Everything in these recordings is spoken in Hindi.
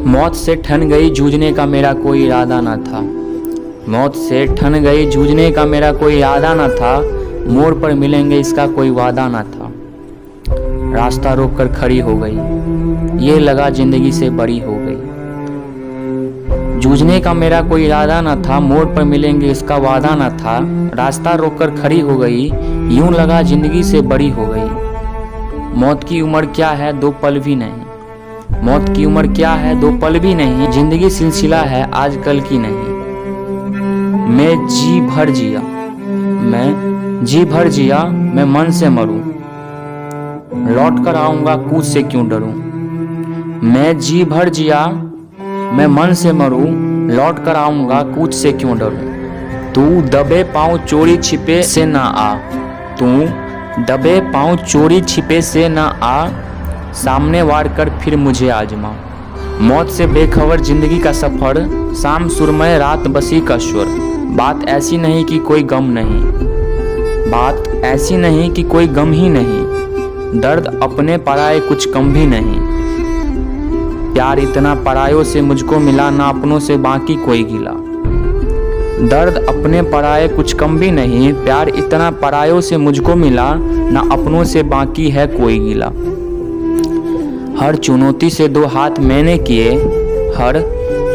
मौत से ठन गई जूझने का मेरा कोई इरादा न था। मौत से ठन गई जूझने का मेरा कोई इरादा न था। मोड़ पर मिलेंगे इसका कोई वादा न था। रास्ता रोक कर खड़ी हो गई, ये लगा जिंदगी से बड़ी हो गई। जूझने का मेरा कोई इरादा न था, मोड़ पर मिलेंगे इसका वादा न था। रास्ता रोक कर खड़ी हो गई, यूं लगा जिंदगी से बड़ी हो गई। मौत की उम्र क्या है दो पल भी नहीं। मौत की उम्र क्या है दो पल भी नहीं। जिंदगी सिलसिला है आजकल की नहीं। मैं जी भर जिया, मैं जी भर जिया, मैं मन से मरूं, लौट कर आऊंगा कूद से क्यों डरूं। मैं जी भर जिया, मैं मन से मरूं, लौट कर आऊंगा कूद से क्यों डरूं। तू दबे पांव चोरी छिपे से ना आ, तू दबे पांव चोरी छिपे से ना आ, सामने वार कर फिर मुझे आजमा। मौत से बेखबर जिंदगी का सफर, शाम सुरमय रात बसी का स्वर। बात ऐसी नहीं कि कोई गम नहीं, बात ऐसी नहीं कि कोई गम ही नहीं। दर्द अपने पराए कुछ कम भी नहीं। प्यार इतना परायों से मुझको मिला, ना अपनों से बाकी कोई गिला। दर्द अपने पराए कुछ कम भी नहीं। प्यार इतना परायों से मुझको मिला, ना अपनों से बाकी है कोई गिला। हर चुनौती से दो हाथ मैंने किए, हर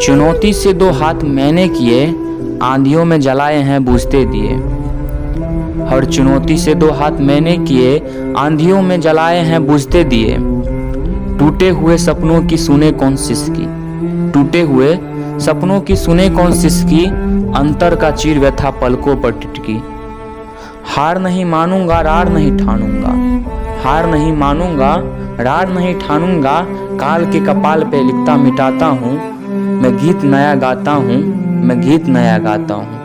चुनौती से दो हाथ मैंने किए, आंधियों में जलाए हैं बुझते दिए। हर चुनौती से दो हाथ मैंने किए, आंधियों में जलाए हैं बुझते दिए। टूटे हुए सपनों की सुने कौन सिसकी, टूटे हुए सपनों की सुने कौन सिसकी, अंतर का चीर व्यथा पलकों पर टिटकी। हार नहीं मानूंगा रार नहीं ठानूंगा, हार नहीं मानूंगा रार नहीं ठानूंगा। काल के कपाल पे लिखता मिटाता हूँ, मैं गीत नया गाता हूँ, मैं गीत नया गाता हूँ।